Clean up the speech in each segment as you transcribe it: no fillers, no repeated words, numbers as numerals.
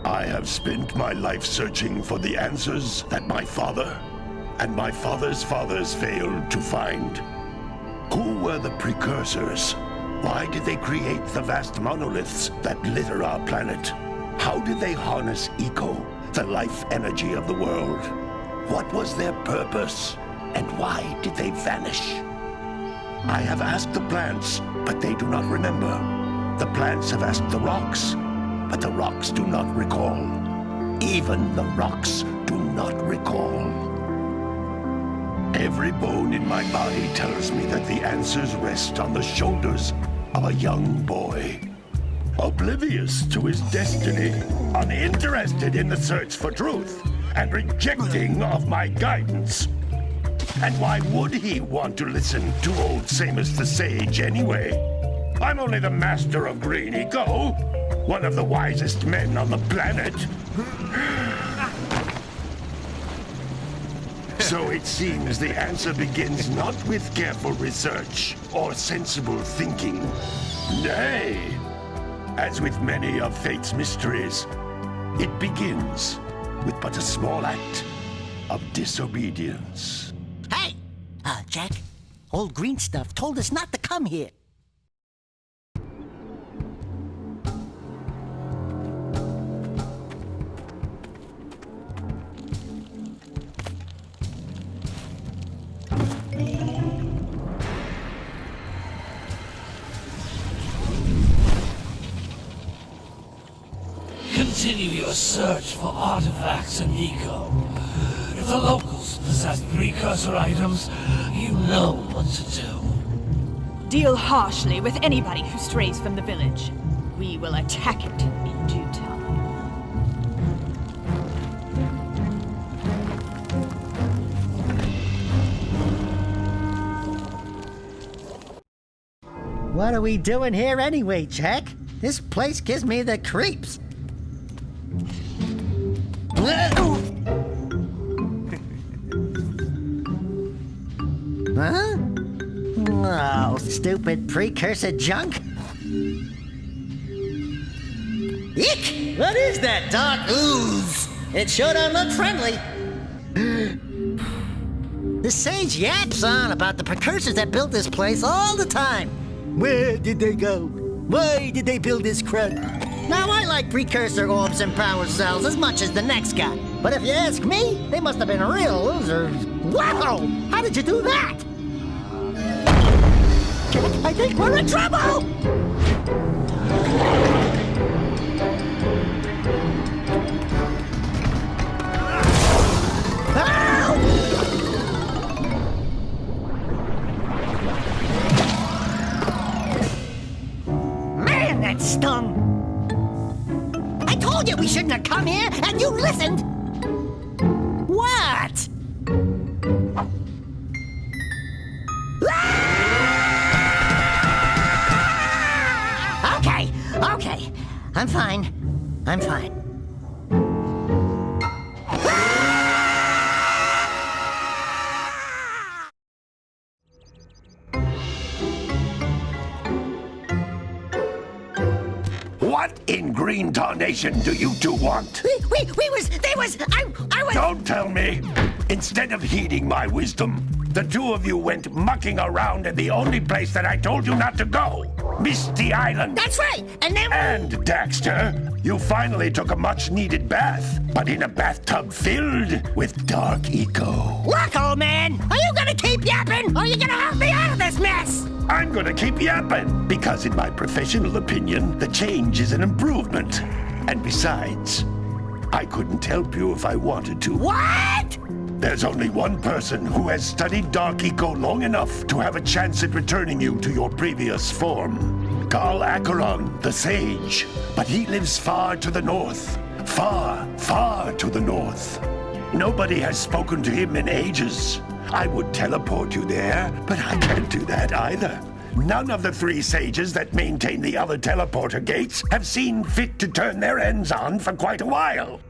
I have spent my life searching for the answers that my father and my father's fathers failed to find. Who were the Precursors? Why did they create the vast monoliths that litter our planet? How did they harness eco, the life energy of the world? What was their purpose? And why did they vanish? I have asked the plants, but they do not remember. The plants have asked the rocks, but the rocks do not recall. Even the rocks do not recall. Every bone in my body tells me that the answers rest on the shoulders of a young boy. Oblivious to his destiny, uninterested in the search for truth, and rejecting of my guidance. And why would he want to listen to old Samus the Sage anyway? I'm only the master of green eco, one of the wisest men on the planet. So it seems the answer begins not with careful research or sensible thinking. Nay, as with many of fate's mysteries, it begins with but a small act of disobedience. Hey! Jak, old green stuff told us not to come here. Continue your search for artifacts and eco. If the locals possess precursor items, you know what to do. Deal harshly with anybody who strays from the village. We will attack it in due time. What are we doing here anyway, Jak? This place gives me the creeps. Huh? Oh, stupid precursor junk. Eek! What is that dark ooze? It sure don't look friendly. The sage yaps on about the precursors that built this place all the time. Where did they go? Why did they build this crud? Now, I like precursor orbs and power cells as much as the next guy. But if you ask me, they must have been real losers. Wow! How did you do that? Jak, I think we're in trouble! Man, that stung! I told you we shouldn't have come here, and you listened! What? Okay. I'm fine. What in green tarnation do you two want? I was... Don't tell me! Instead of heeding my wisdom, the two of you went mucking around in the only place that I told you not to go. Misty Island. That's right, and then... And, Daxter, you finally took a much-needed bath, but in a bathtub filled with dark eco. Look, old man, are you gonna keep yapping, or are you gonna help me out of this mess? I'm gonna keep yapping, because in my professional opinion, the change is an improvement. And besides, I couldn't help you if I wanted to. What? There's only one person who has studied Dark Eco long enough to have a chance at returning you to your previous form. Carl Acheron, the Sage. But he lives far to the north. Far, far to the north. Nobody has spoken to him in ages. I would teleport you there, but I can't do that either. None of the three sages that maintain the other teleporter gates have seen fit to turn their ends on for quite a while.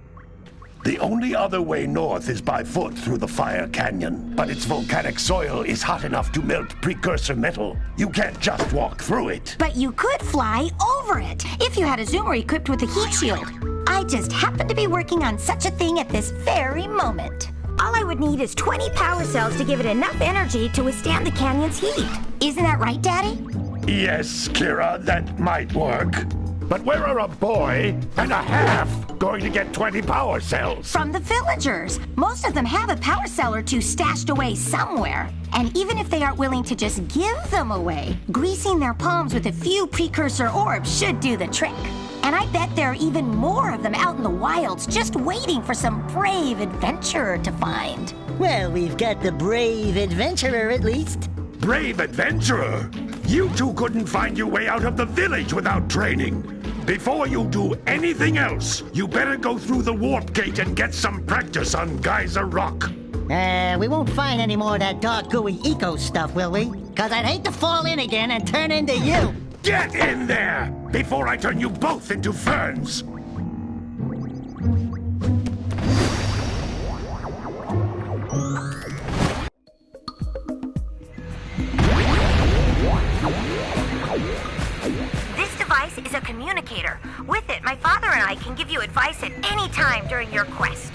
The only other way north is by foot through the Fire Canyon, but its volcanic soil is hot enough to melt precursor metal. You can't just walk through it. But you could fly over it if you had a zoomer equipped with a heat shield. I just happen to be working on such a thing at this very moment. All I would need is 20 power cells to give it enough energy to withstand the canyon's heat. Isn't that right, Daddy? Yes, Kira, that might work. But where are a boy and a half going to get 20 power cells? From the villagers. Most of them have a power cell or two stashed away somewhere. And even if they aren't willing to just give them away, greasing their palms with a few precursor orbs should do the trick. And I bet there are even more of them out in the wilds just waiting for some brave adventurer to find. Well, we've got the brave adventurer at least. Brave adventurer? You two couldn't find your way out of the village without training. Before you do anything else, you better go through the warp gate and get some practice on Geyser Rock. We won't find any more of that dark gooey eco stuff, will we? Cause I'd hate to fall in again and turn into you. Get in there before I turn you both into ferns. This device is a communicator. With it, my father and I can give you advice at any time during your quest.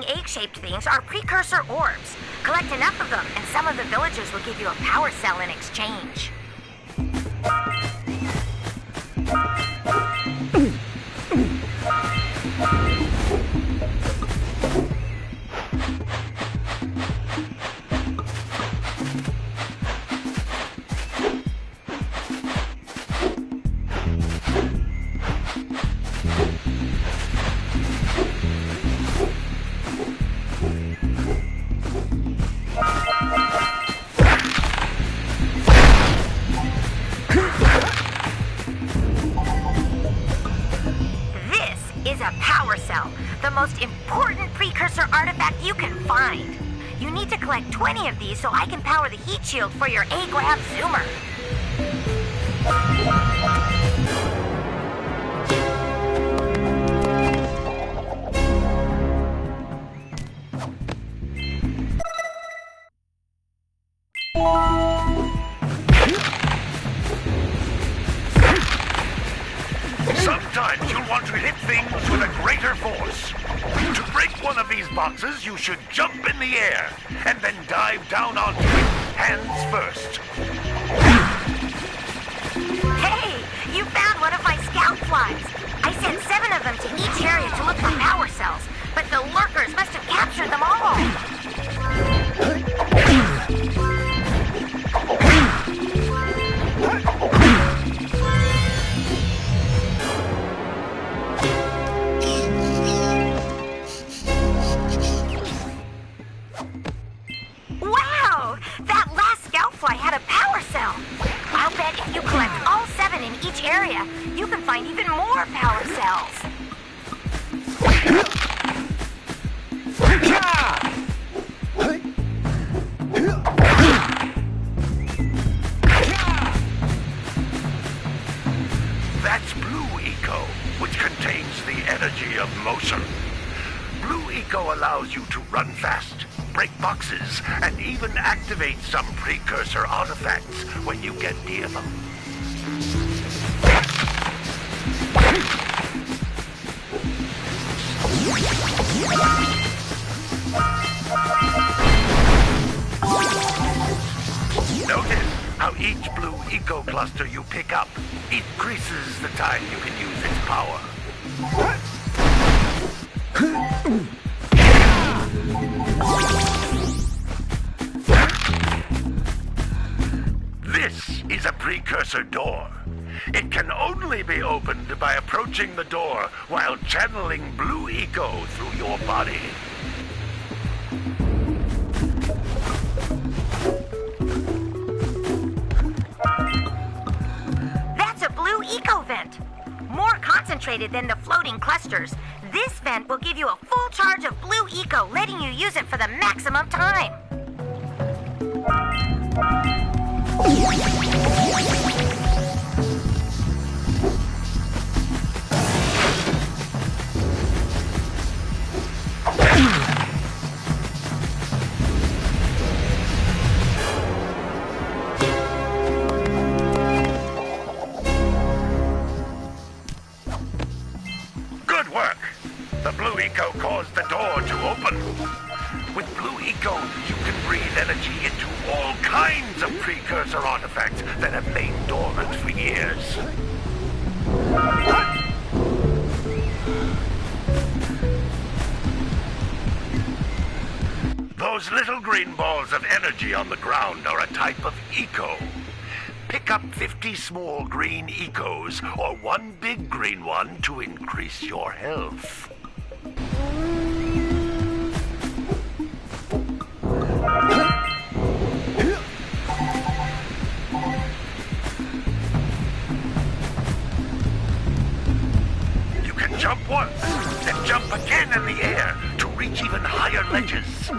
Egg-shaped things are precursor orbs. Collect enough of them, and some of the villagers will give you a power cell in exchange. The most important precursor artifact you can find. You need to collect 20 of these so I can power the heat shield for your A-Grab zoomer. Sometimes you'll want to hit things with a greater force. To break one of these boxes, you should jump in the air and then dive down onto it, hands first. Hey, you found one of my scout flies. I sent 7 of them to each area to look for power cells, but the lurkers must have captured them all. Area, you can find even more power cells. That's Blue Eco, which contains the energy of motion. Blue Eco allows you to run fast, break boxes, and even activate some precursor artifacts when you get near them. Notice how each Blue Eco cluster you pick up increases the time you can use its power. Precursor door. It can only be opened by approaching the door while channeling blue eco through your body. That's a blue eco vent. More concentrated than the floating clusters. This vent will give you a full charge of blue eco, letting you use it for the maximum time. Good work! The blue eco caused the door to open. With blue eco, you can breathe energy into all kinds of precursor artifacts that have lain dormant for years. Those little green balls of energy on the ground are a type of eco. Pick up 50 small green ecos or one big green one to increase your health. You can jump once, then jump again in the air to reach even higher ledges.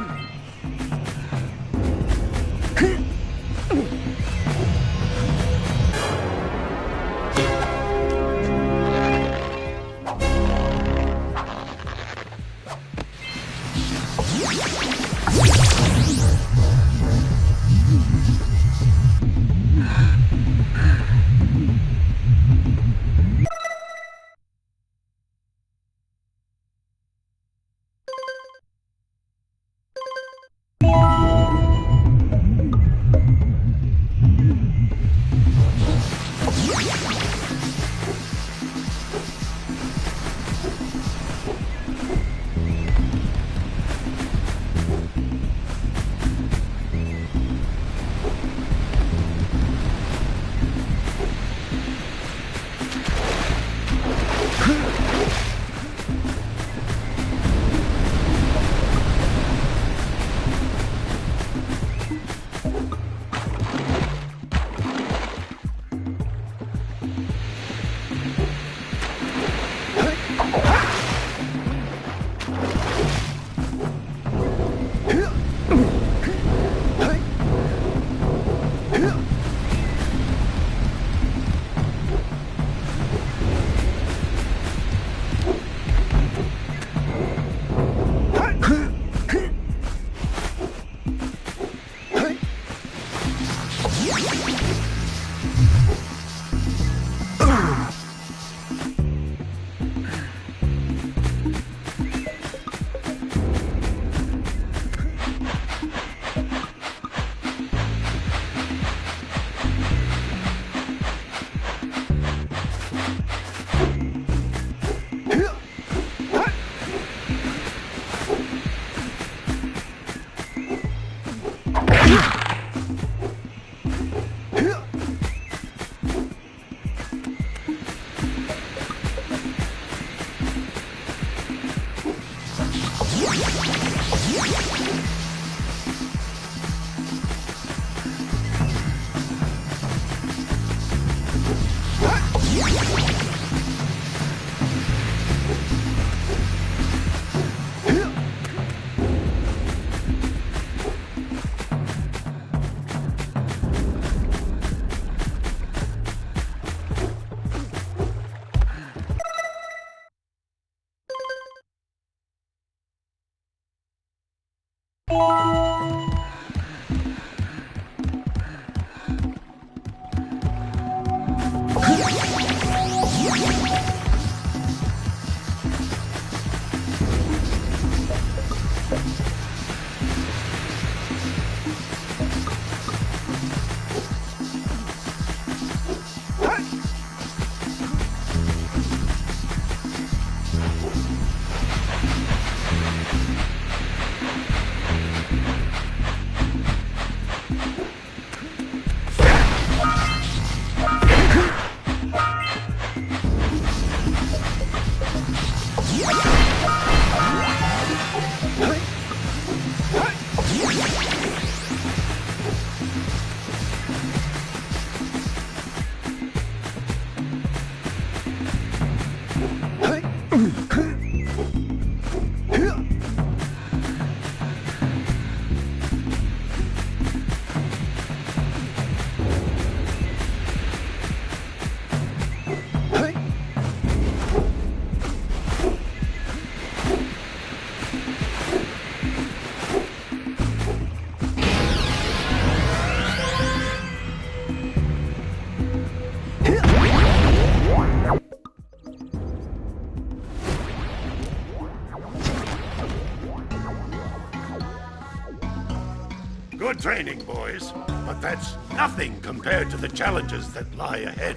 Good training, boys, but that's nothing compared to the challenges that lie ahead.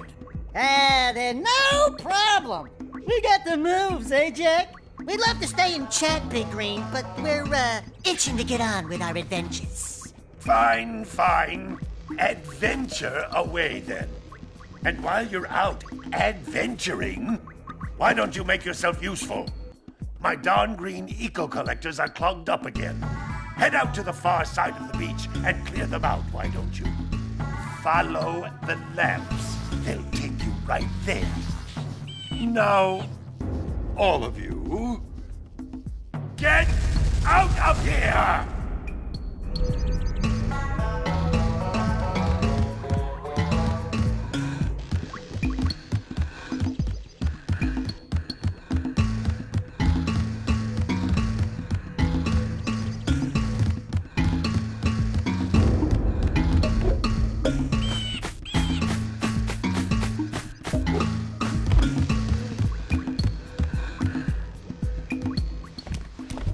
Then no problem. We got the moves, eh, Jack? We'd love to stay and chat, Big Green, but we're, itching to get on with our adventures. Fine, fine. Adventure away, then. And while you're out adventuring, why don't you make yourself useful? My darn green eco-collectors are clogged up again. Head out to the far side of the beach and clear them out, why don't you? Follow the lamps. They'll take you right there. Now, all of you, get out of here!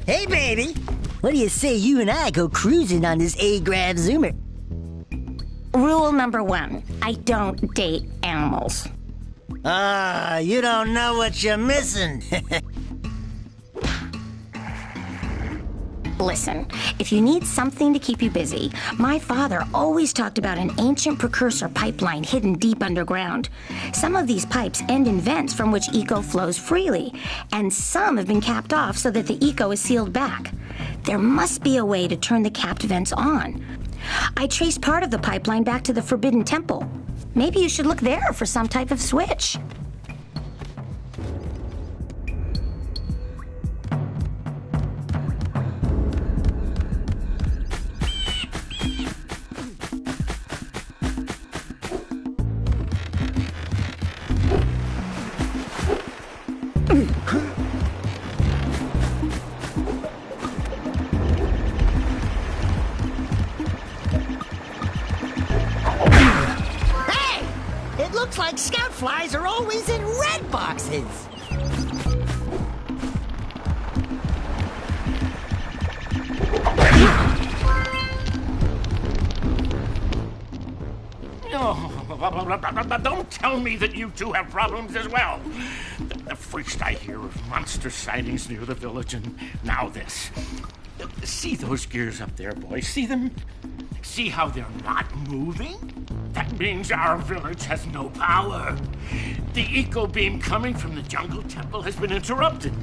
Hey, baby. What do you say you and I go cruising on this A-Grav Zoomer? Rule number 1, I don't date animals. You don't know what you're missing. Listen, if you need something to keep you busy, my father always talked about an ancient precursor pipeline hidden deep underground. Some of these pipes end in vents from which eco flows freely, and some have been capped off so that the eco is sealed back. There must be a way to turn the capped vents on. I traced part of the pipeline back to the Forbidden Temple. Maybe you should look there for some type of switch. Looks like scout flies are always in red boxes. Don't tell me that you two have problems as well. First I hear of monster sightings near the village, and now this. See those gears up there, boys? See them? See how they're not moving? That means our village has no power. The eco beam coming from the jungle temple has been interrupted.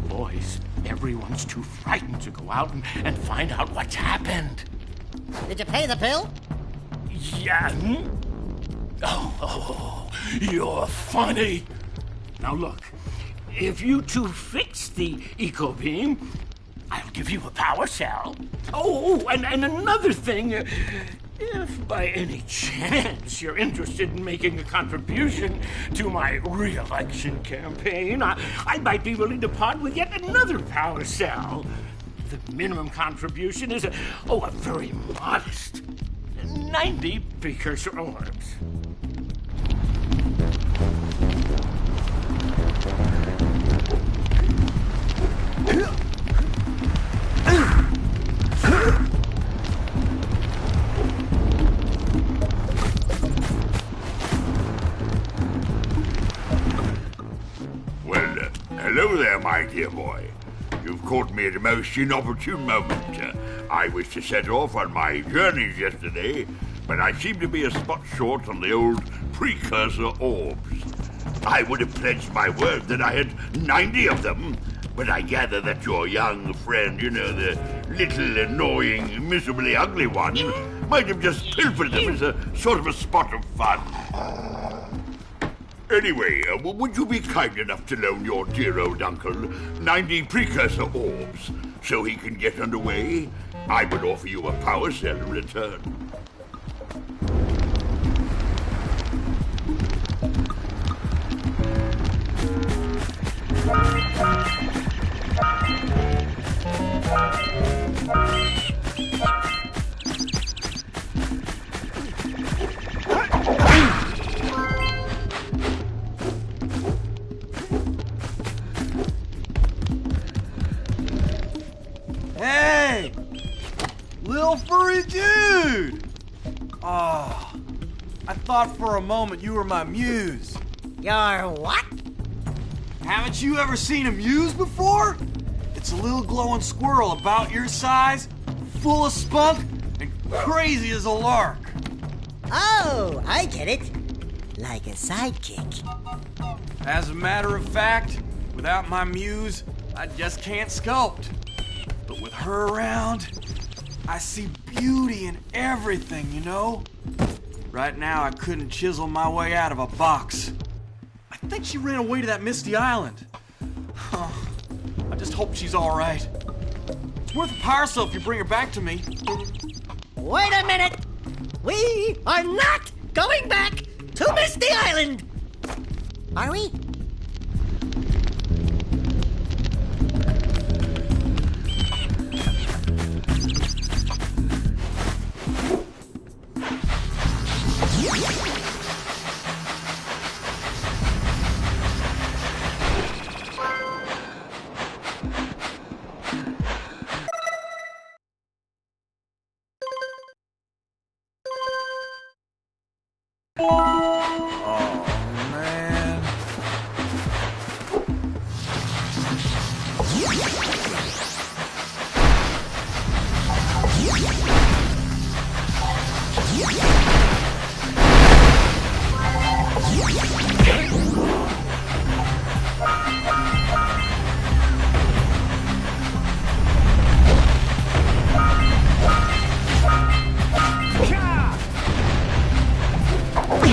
Boys, everyone's too frightened to go out and find out what's happened. Did you pay the bill? Yeah. Oh, you're funny. Now look, if you two fix the eco beam, I'll give you a power cell. Oh, and another thing, if by any chance you're interested in making a contribution to my re-election campaign, I might be willing to part with yet another power cell. The minimum contribution is a very modest 90 precursor orbs. Well, hello there, my dear boy. You've caught me at a most inopportune moment. I was to set off on my journeys yesterday, but I seem to be a spot short on the old precursor orbs. I would have pledged my word that I had 90 of them, but I gather that your young friend, the little annoying, miserably ugly one, might have just pilfered them as a sort of a spot of fun. Anyway, would you be kind enough to loan your dear old uncle 90 Precursor orbs so he can get underway? I would offer you a power cell in return. Hey! Little furry dude! Oh, I thought for a moment you were my muse. Your what? Haven't you ever seen a muse before? It's a little glowing squirrel about your size, full of spunk, and crazy as a lark. Oh, I get it. Like a sidekick. As a matter of fact, without my muse, I just can't sculpt. But with her around, I see beauty in everything, you know? Right now, I couldn't chisel my way out of a box. I think she ran away to that misty island. I just hope she's all right. It's worth a power cell if you bring her back to me. Wait a minute! We are not going back to Misty Island! Are we?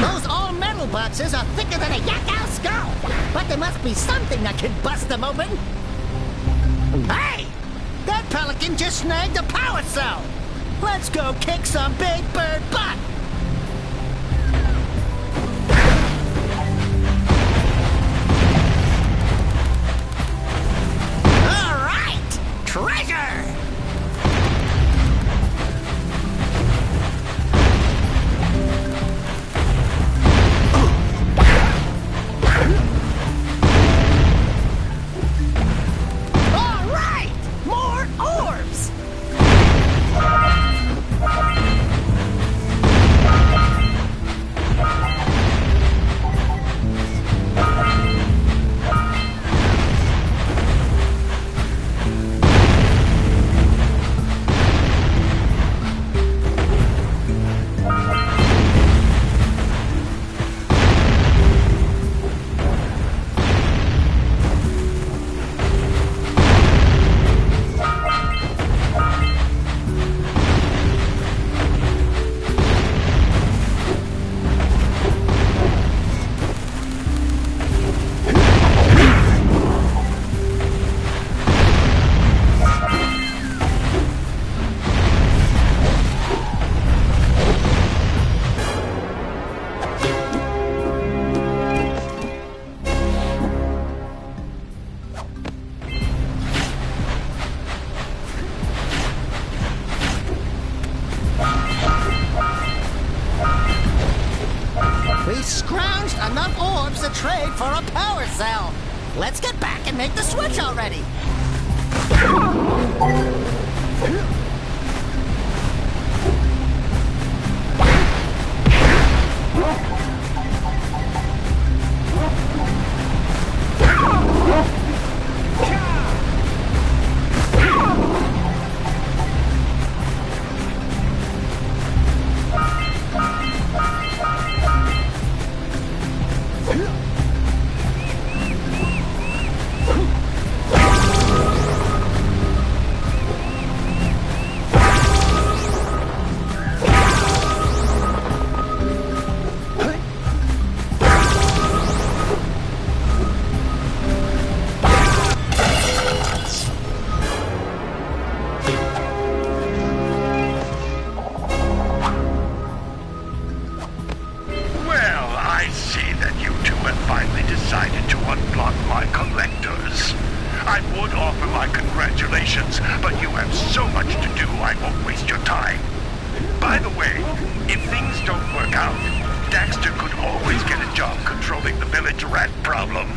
Those all-metal boxes are thicker than a yak-owl skull, but there must be something that can bust them open. Hey! That pelican just snagged a power cell! Let's go kick some big bird butt! All right! Treasure! Scrounged enough orbs to trade for a power cell. Let's get back and make the switch already. I would offer my congratulations, but you have so much to do, I won't waste your time. By the way, if things don't work out, Daxter could always get a job controlling the village rat problem.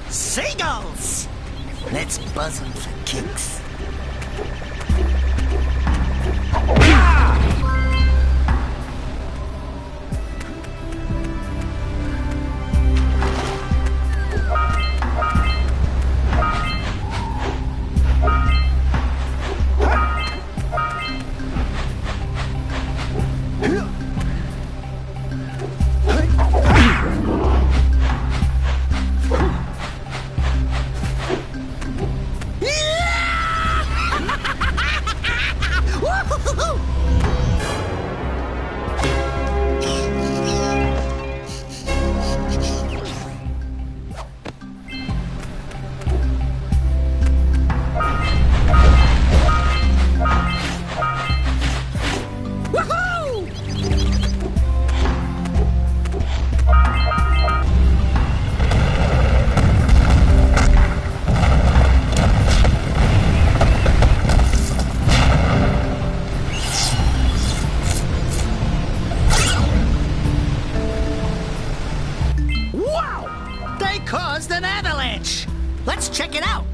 Seagulls! Let's buzz them for kicks. Caused an avalanche! Let's check it out!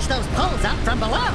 Those poles out from below.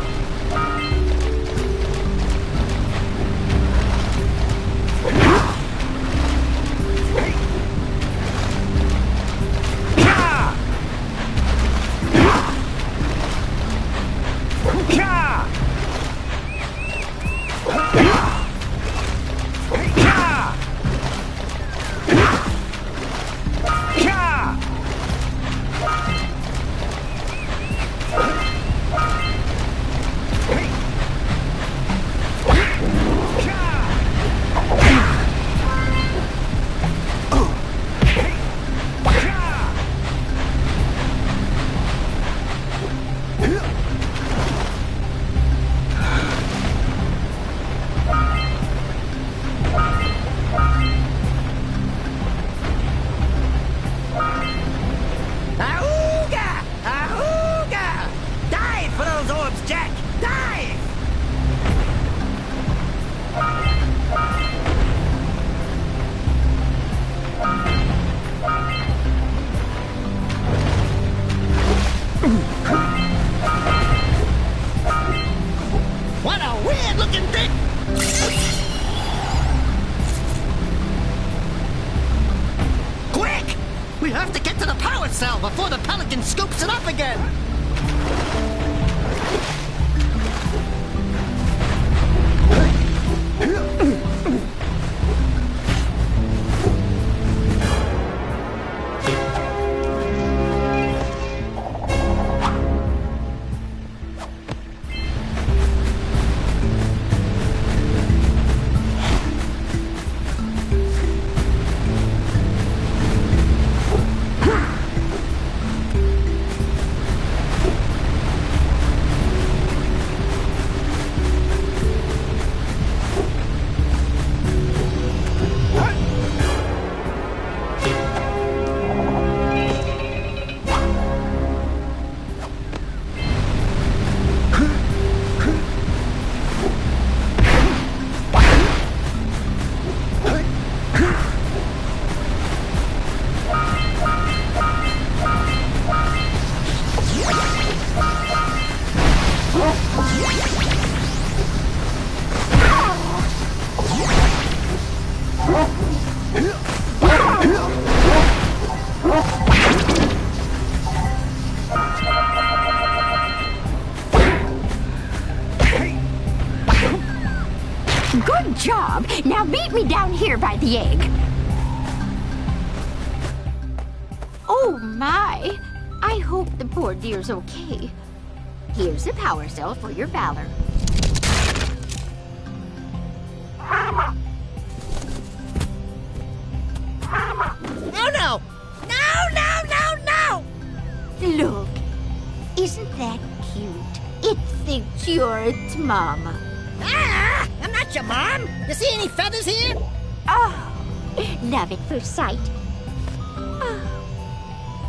Jak! Dive! What a weird-looking thing! Quick! We have to get to the power cell before the Pelican scoops it up again! Good job. Now meet me down here by the egg. Oh my. I hope the poor dear's okay. Here's a power cell for your valor. Oh no! No! Look, isn't that cute? It thinks you're its mama. Ah! I'm not your mom! You see any feathers here? Oh, love at first sight. Oh.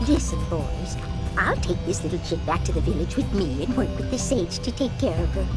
Listen, boys, I'll take this little chick back to the village with me and work with the sage to take care of her.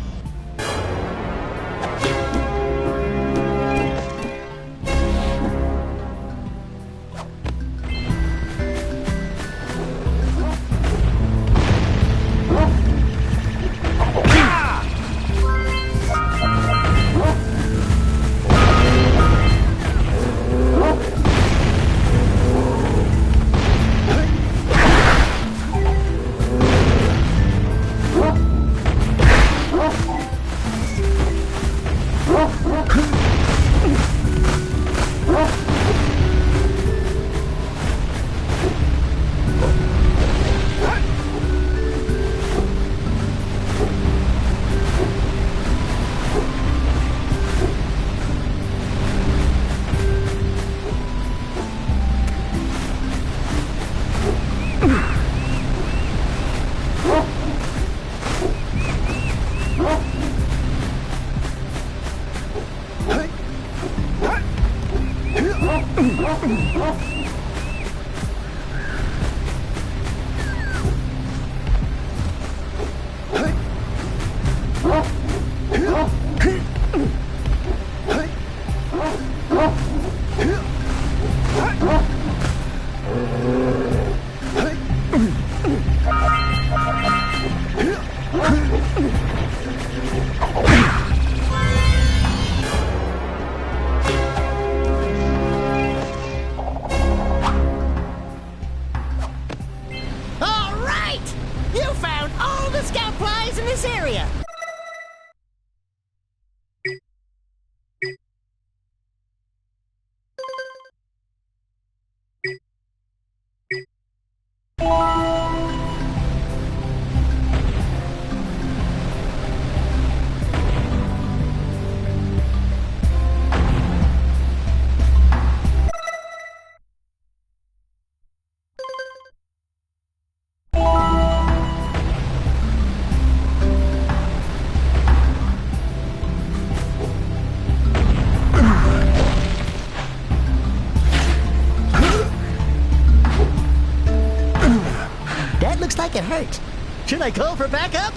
Looks like it hurt. Should I call for backup?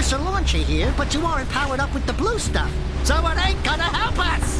Precursor launcher here, but you aren't powered up with the blue stuff, so it ain't gonna help us!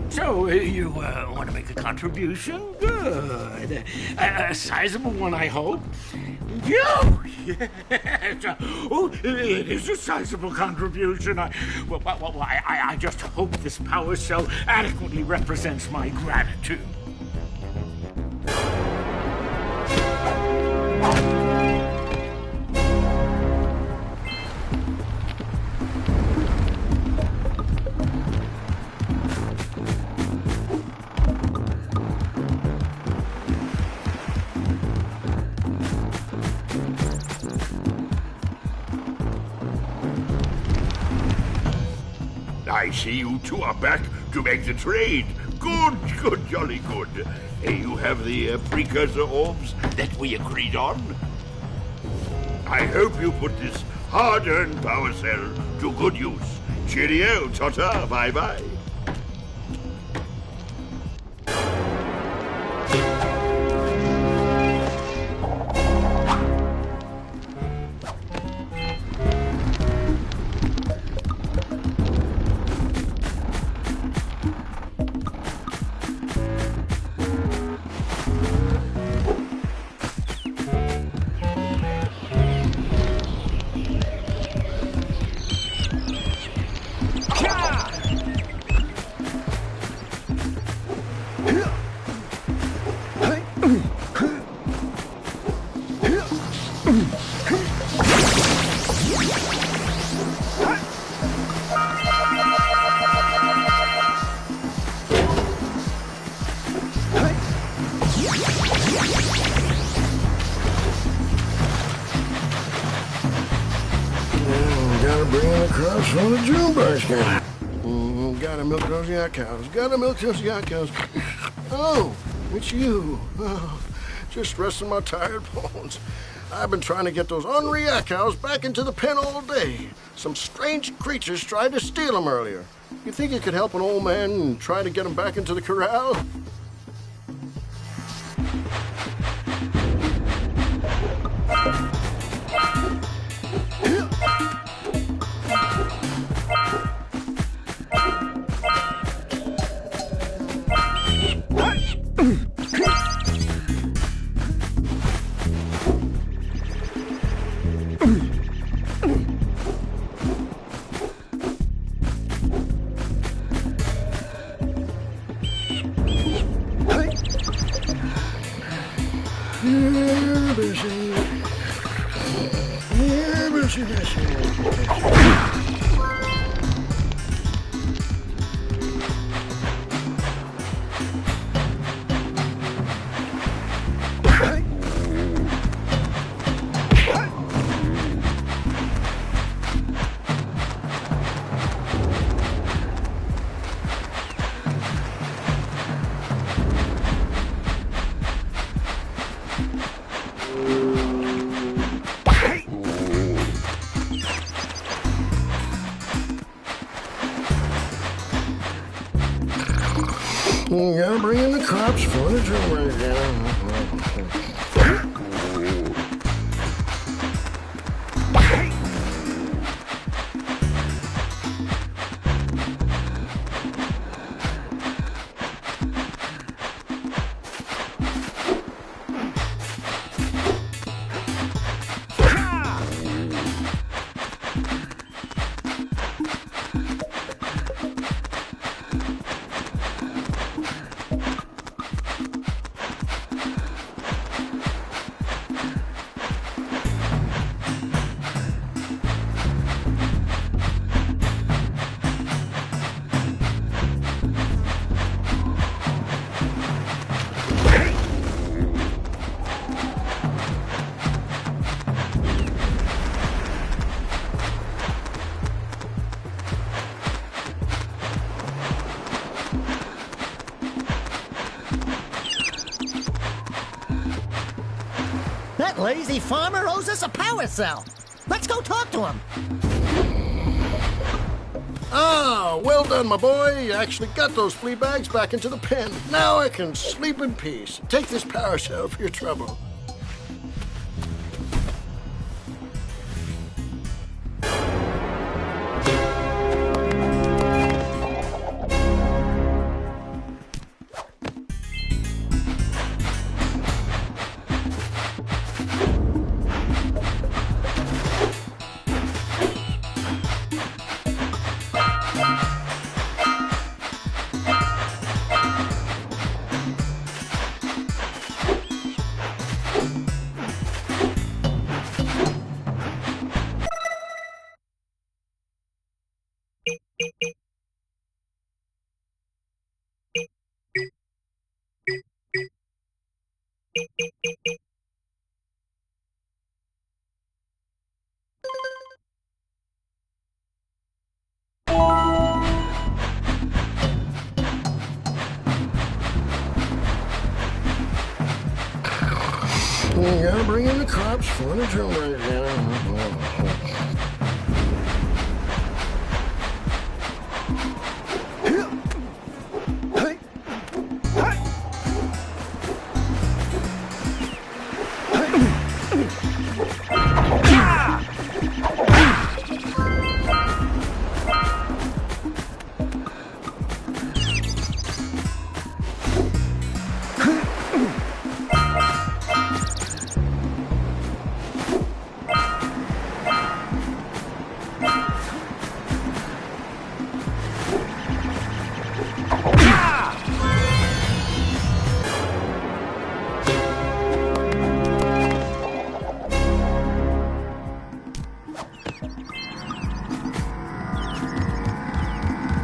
So, you want to make a contribution? Good. A sizable one, I hope. Oh, yes. Oh, it is a sizable contribution. I just hope this power cell adequately represents my gratitude. I see you two are back to make the trade. Good, jolly good. You have the precursor orbs that we agreed on? I hope you put this hard-earned power cell to good use. Cheerio, ta-ta, bye-bye. From the Junebirds game. Gotta milk those yak cows. Gotta milk those yak cows. Oh, it's you. Oh, just resting my tired bones. I've been trying to get those ornery yak cows back into the pen all day. Some strange creatures tried to steal them earlier. You think you could help an old man and try to get them back into the corral? You gotta bring in the cops for the Junebirds game. That lazy farmer owes us a power cell. Let's go talk to him. Ah, well done, my boy. You actually got those flea bags back into the pen. Now I can sleep in peace. Take this power cell for your trouble. You gotta bring in the cops for the drill right now.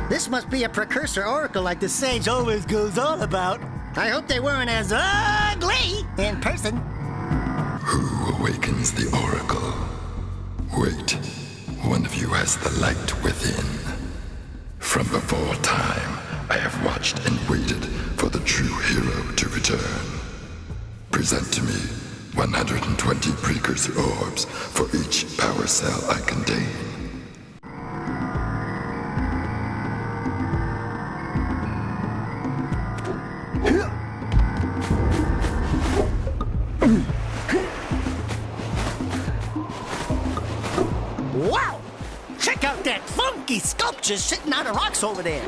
This must be a Precursor oracle like the sage always goes on about. I hope they weren't as ugly in person. Who awakens the oracle? Wait, one of you has the light within. From before time, I have watched and waited for the true hero to return. Present to me 120 Precursor orbs for each power cell I contain. Wow! Check out that funky sculpture sitting on the rocks over there.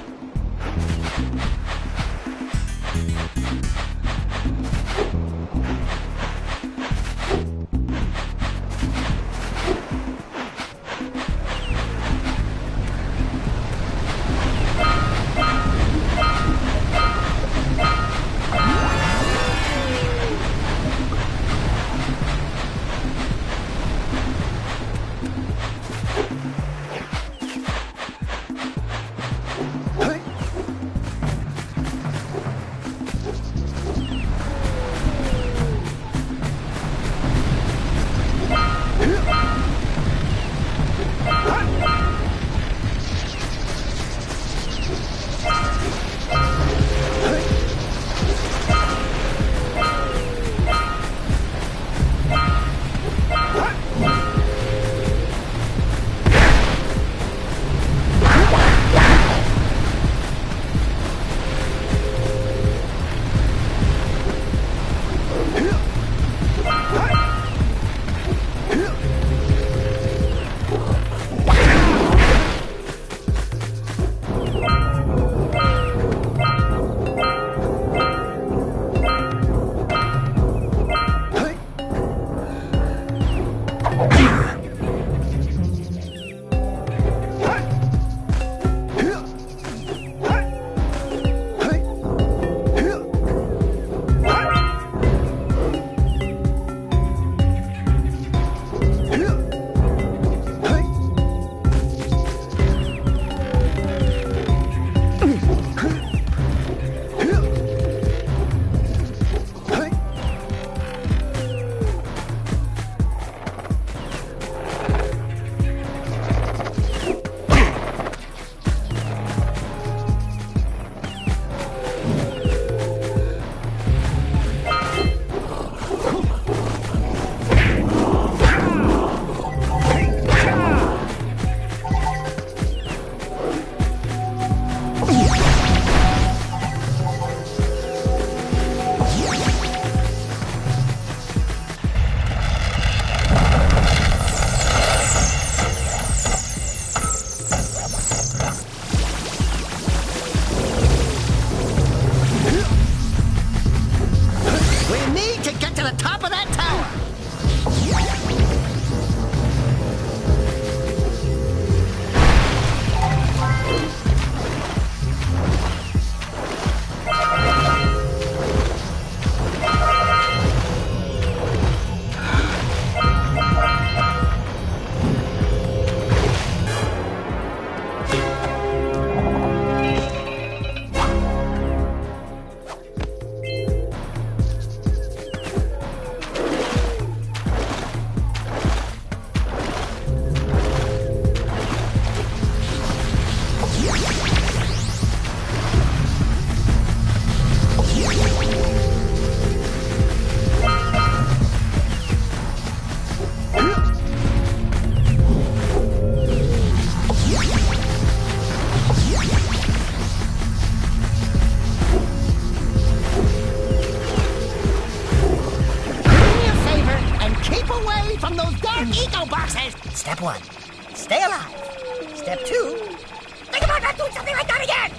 eco boxes. Step 1, stay alive. Step 2, think about not doing something like that again.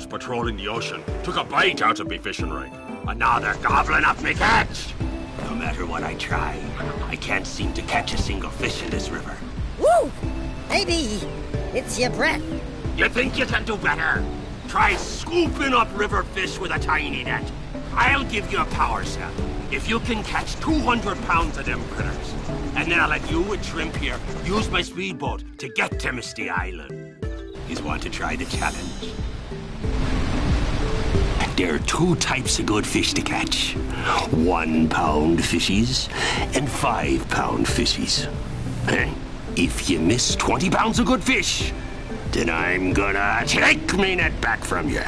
Patrolling the ocean took a bite out of me fishing rig, and now they're gobbling up me catch. No matter what I try, I can't seem to catch a single fish in this river. Woo! Maybe it's your breath. You think you can do better? Try scooping up river fish with a tiny net. I'll give you a power cell if you can catch 200 pounds of them critters. And then I'll let you and Shrimp here use my speedboat to get to Misty Island. You want to try the challenge? There are 2 types of good fish to catch. 1 pound fishies and 5 pound fishies. If you miss 20 pounds of good fish, then I'm gonna take me net back from you.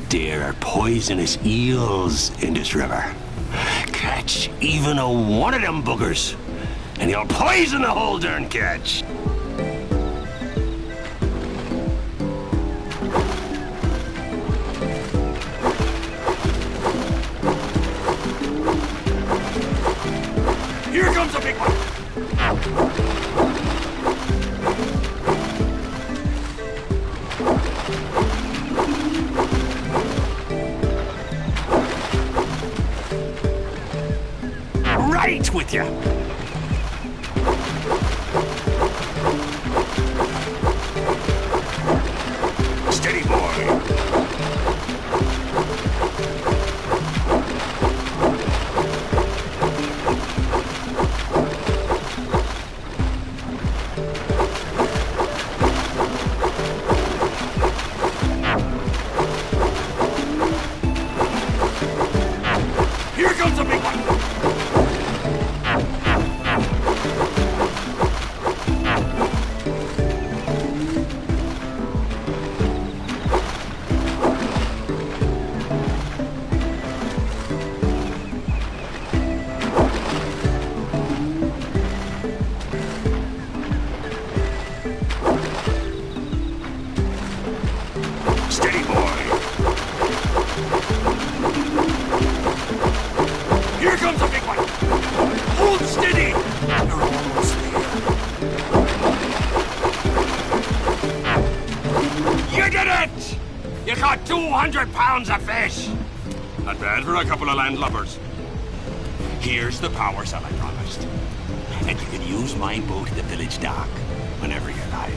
There are poisonous eels in this river. Catch even one of them boogers, and you'll poison the whole darn catch. Here comes a big one! Right with you! Steady, boy! You caught 200 pounds of fish! Not bad for a couple of landlubbers. Here's the power cell I promised. And you can use my boat at the village dock whenever you like.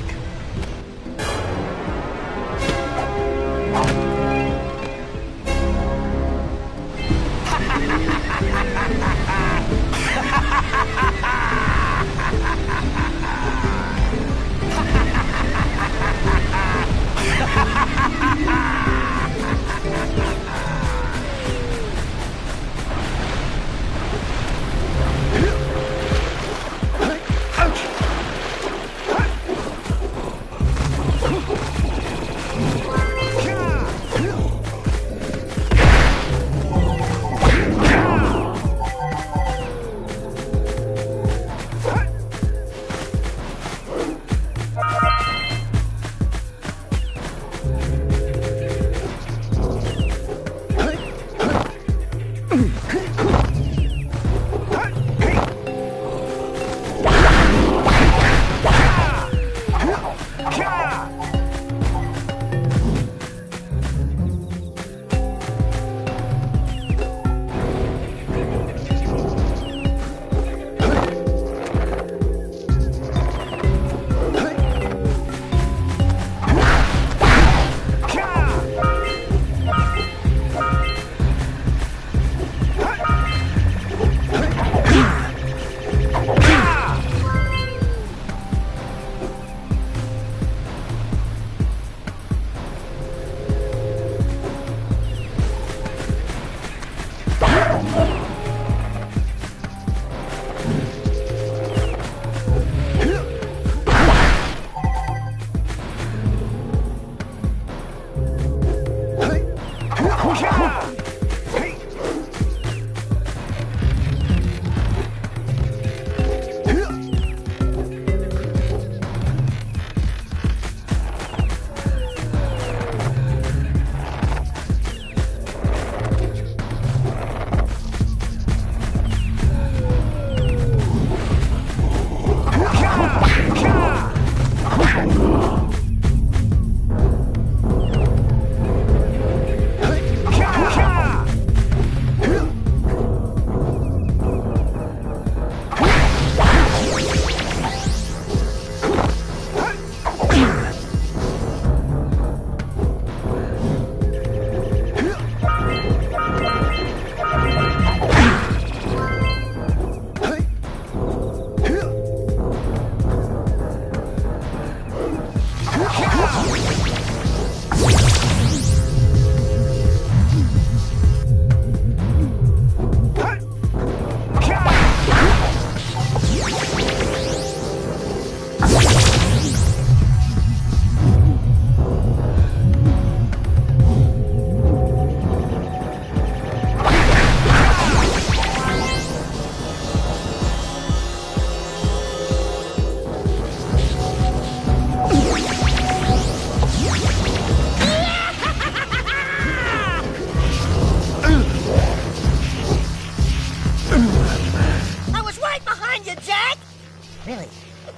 Really?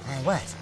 I was.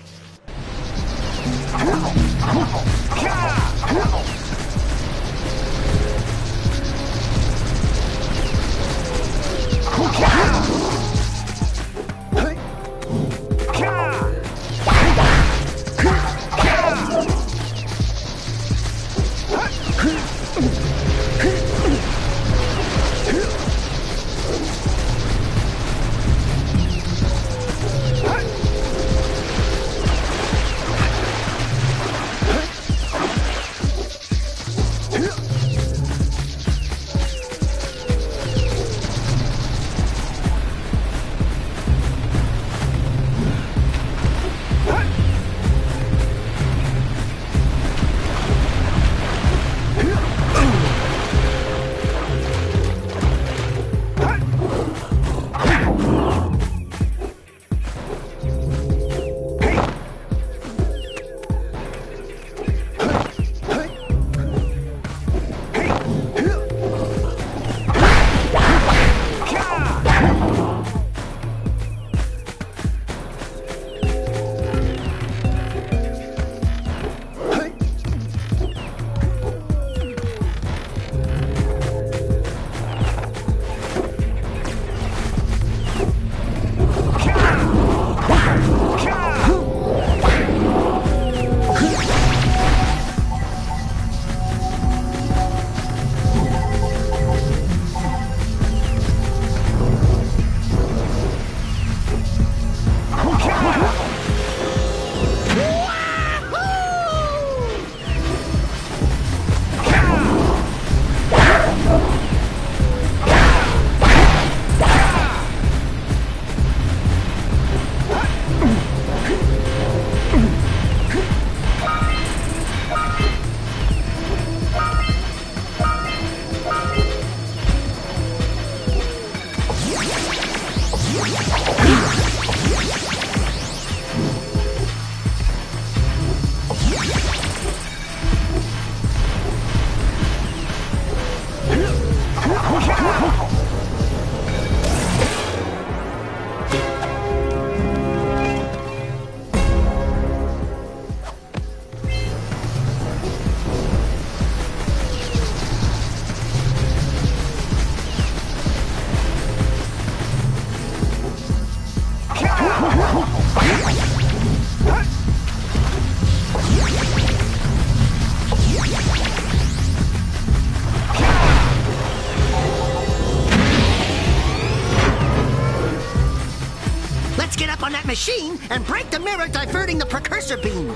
Machine and break the mirror diverting the Precursor beam.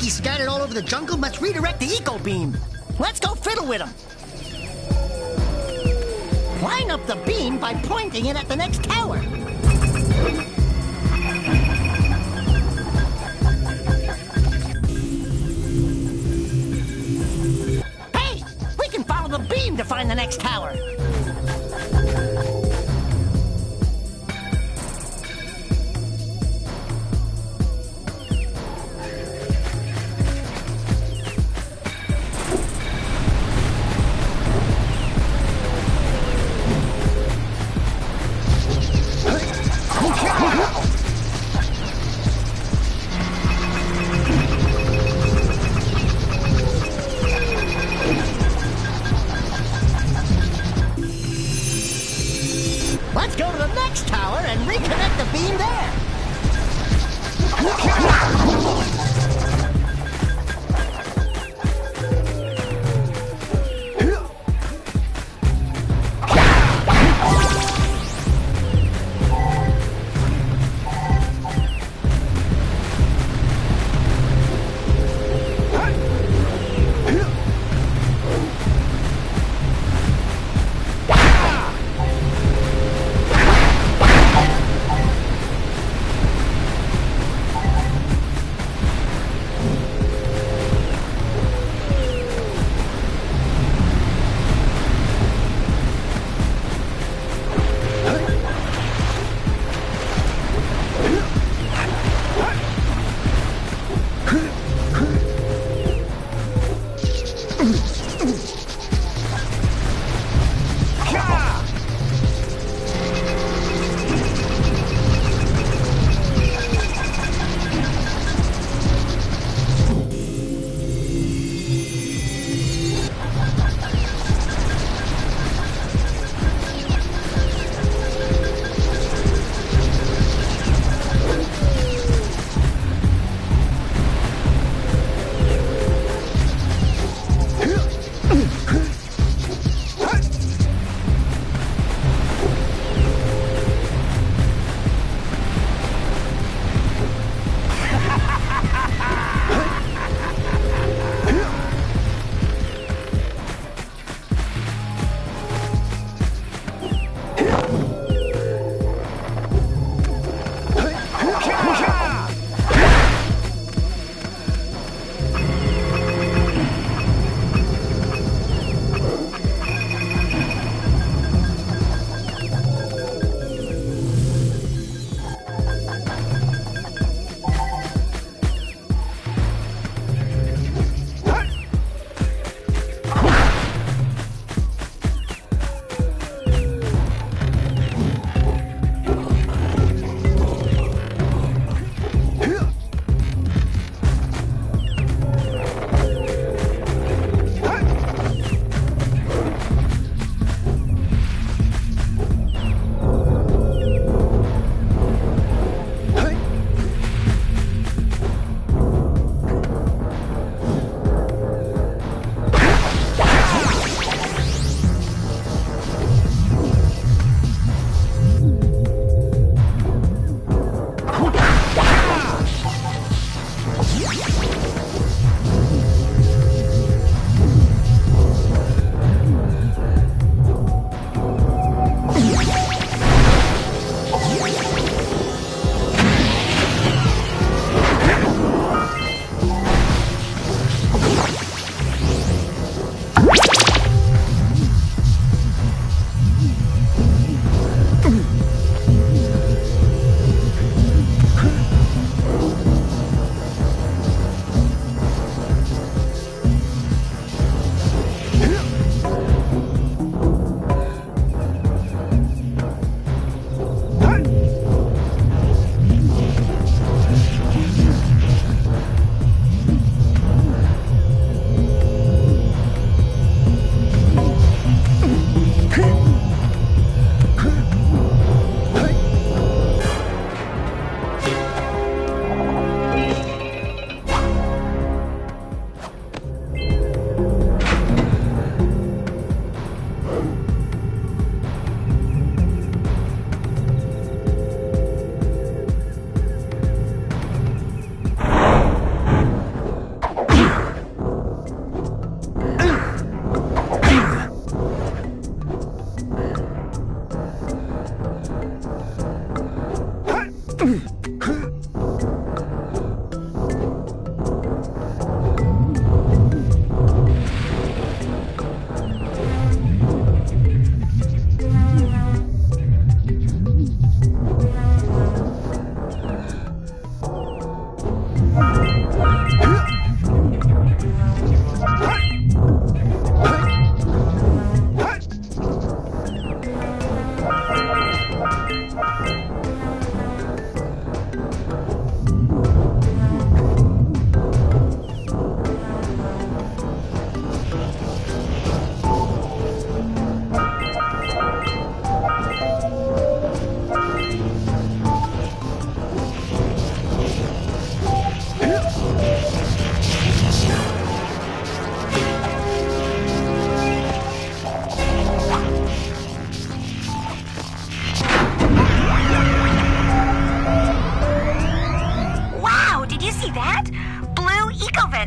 Scattered all over the jungle must redirect the eco beam. Let's go fiddle with them. Line up the beam by pointing it at the next tower. Hey, we can follow the beam to find the next tower.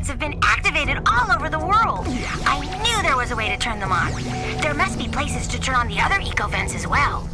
have been activated all over the world. I knew there was a way to turn them on. There must be places to turn on the other eco vents as well.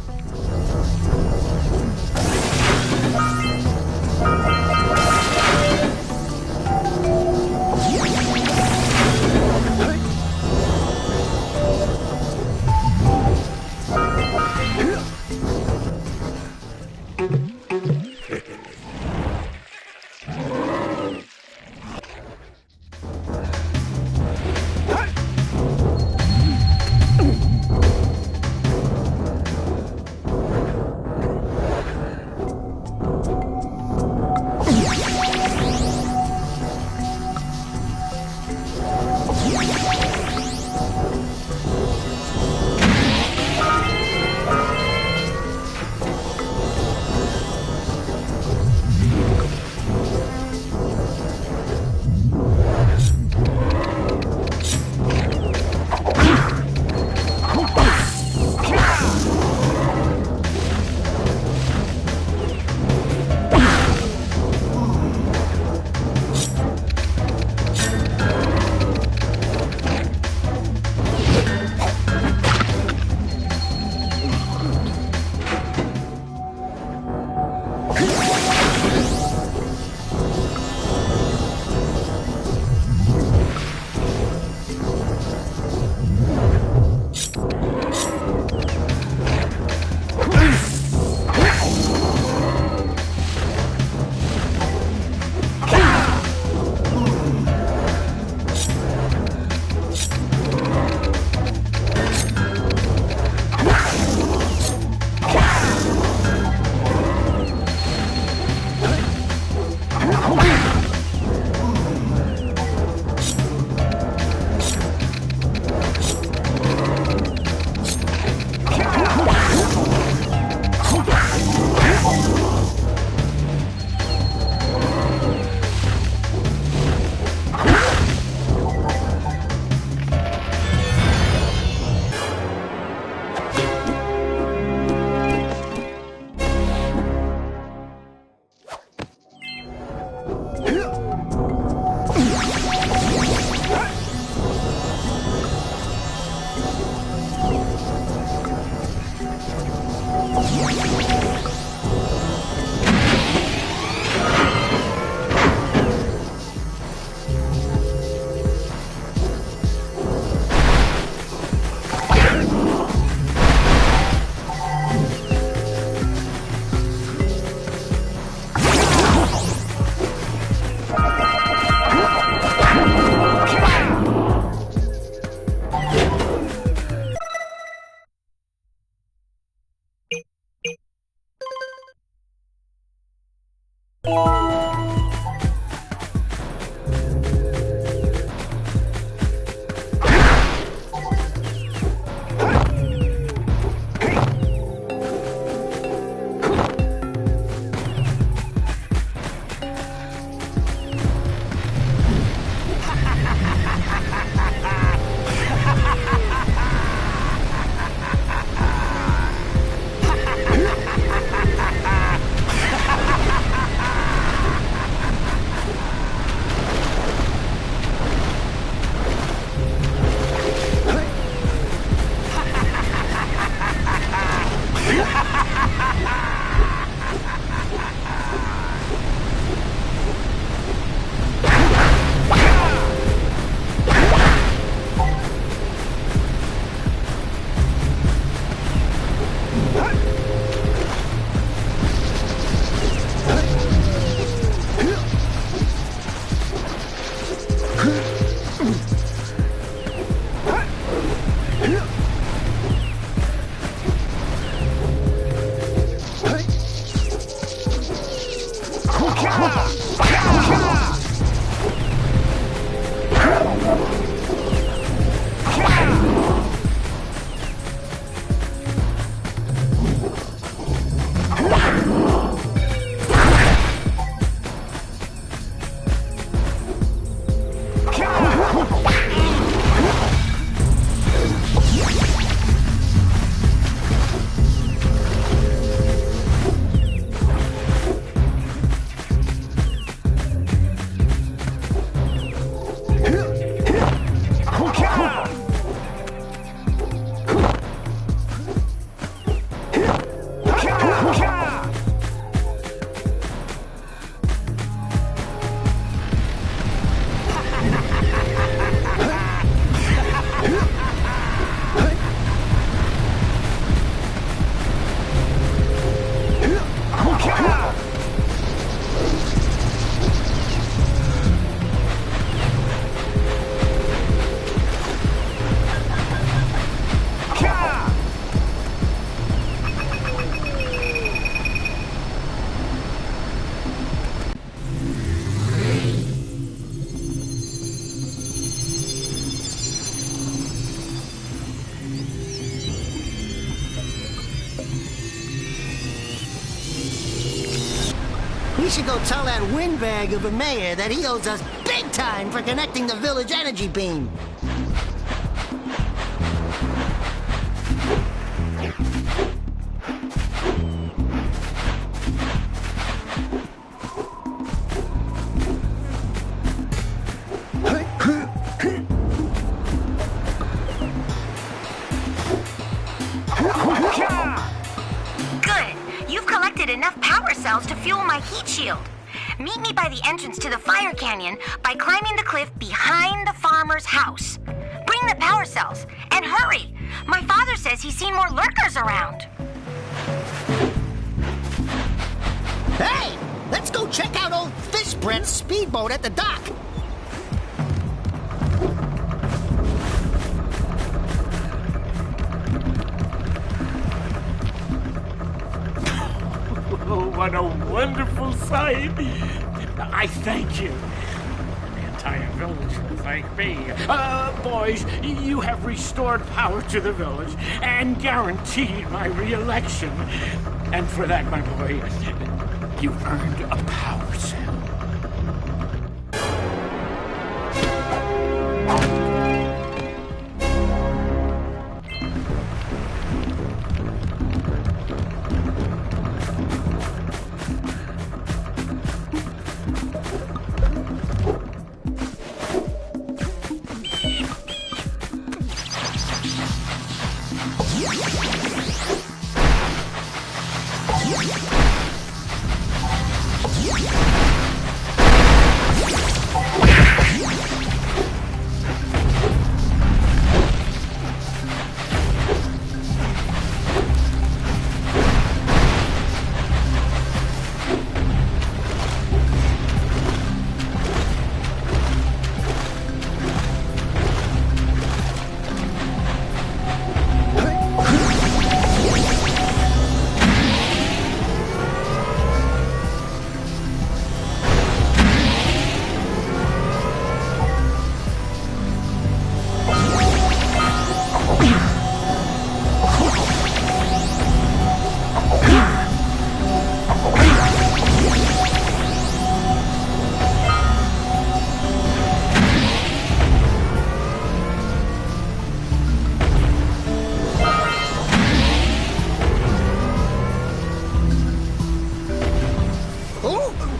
We should go tell that windbag of a mayor that he owes us big time for connecting the village energy beam. Enough power cells to fuel my heat shield. Meet me by the entrance to the fire canyon by climbing the cliff behind the farmer's house. Bring the power cells, and hurry! My father says he's seen more lurkers around. Hey! Let's go check out old Fish Brett's speedboat at the dock. Oh, what a wonderful sight! I thank you. The entire village will thank me. Boys, you have restored power to the village and guaranteed my re-election. And for that, my boy, you've earned a power cell.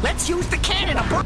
Let's use the cannon above.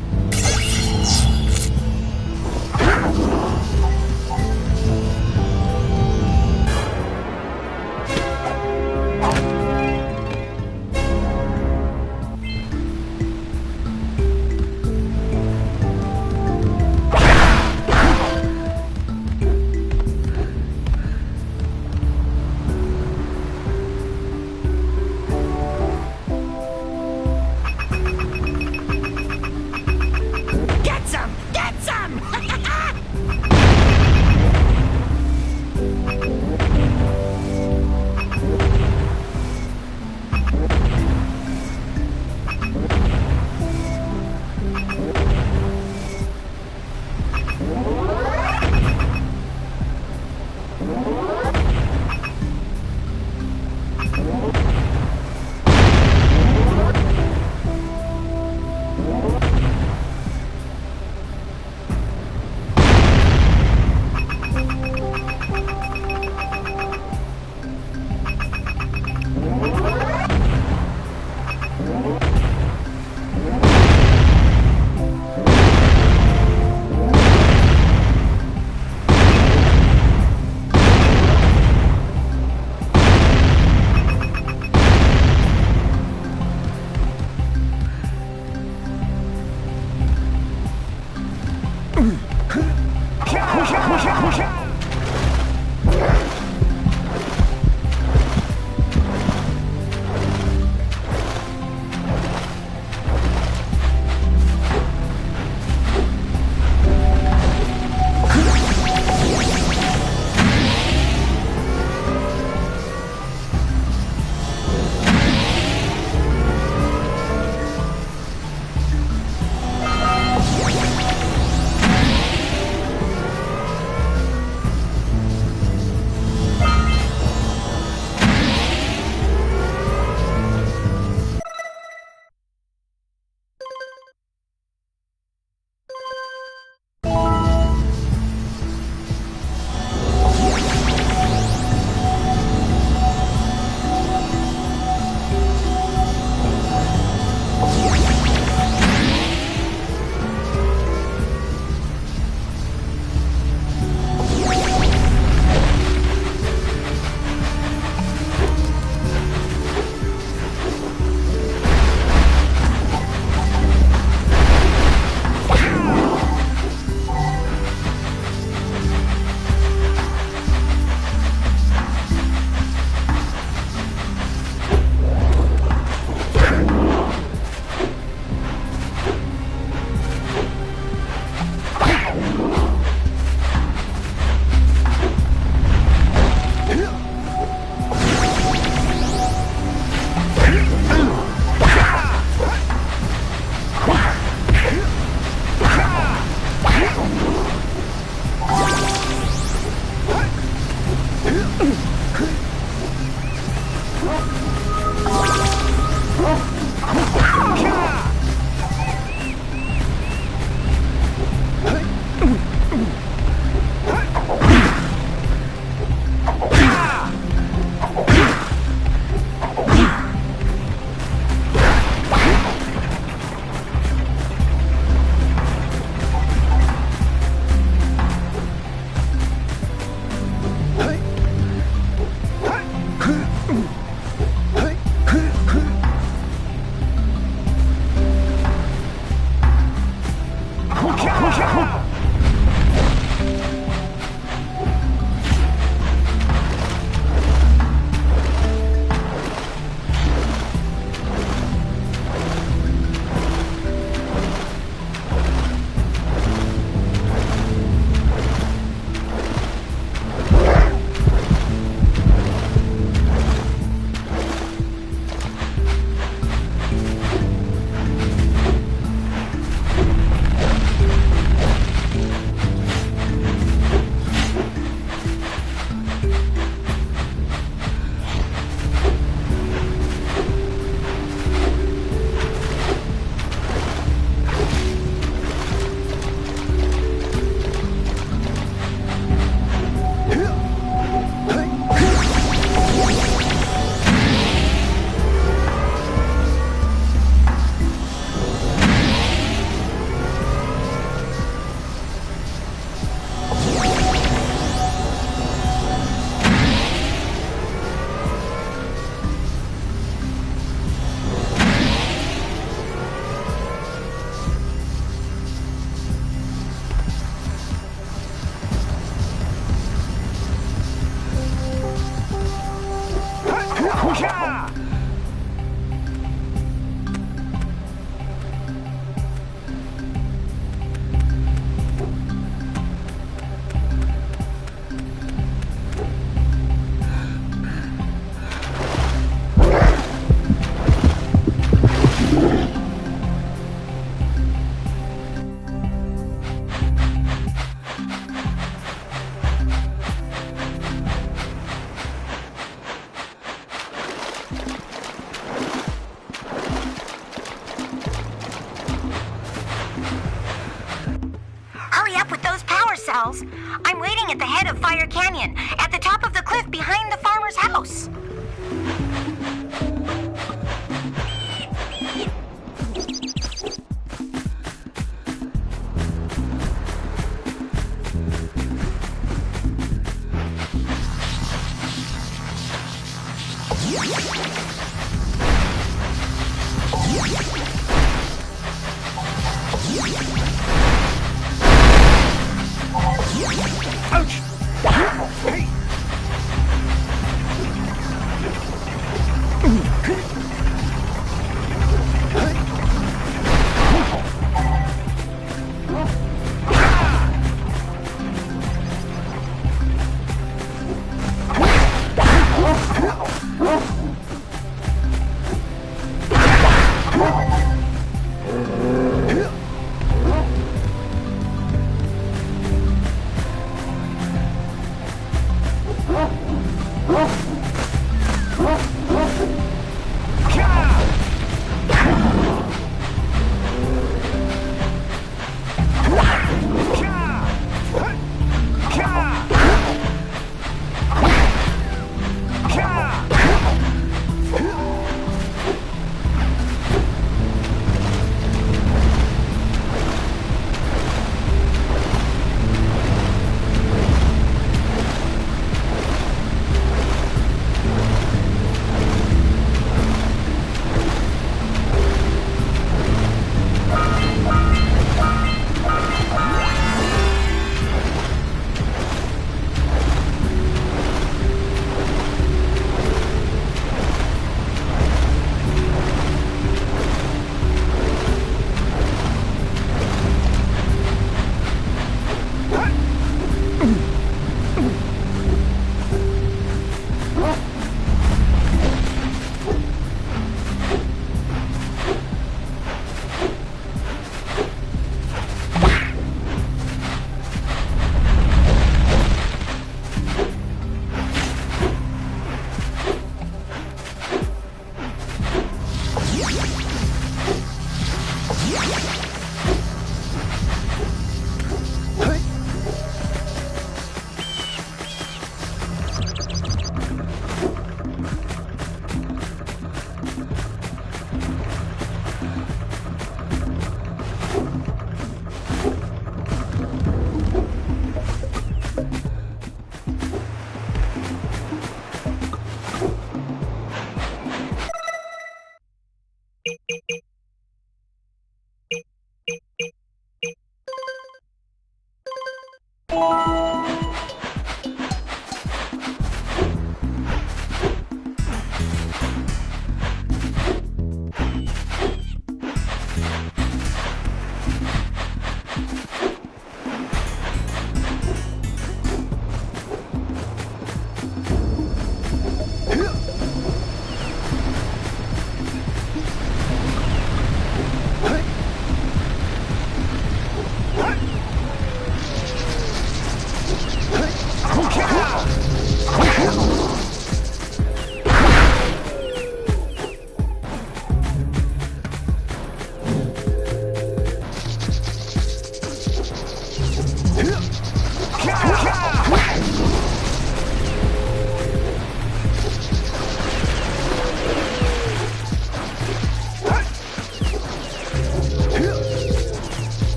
at the head of Fire Canyon, at the top of the cliff behind the farmer's house.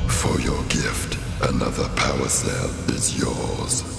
For your gift, another power cell is yours.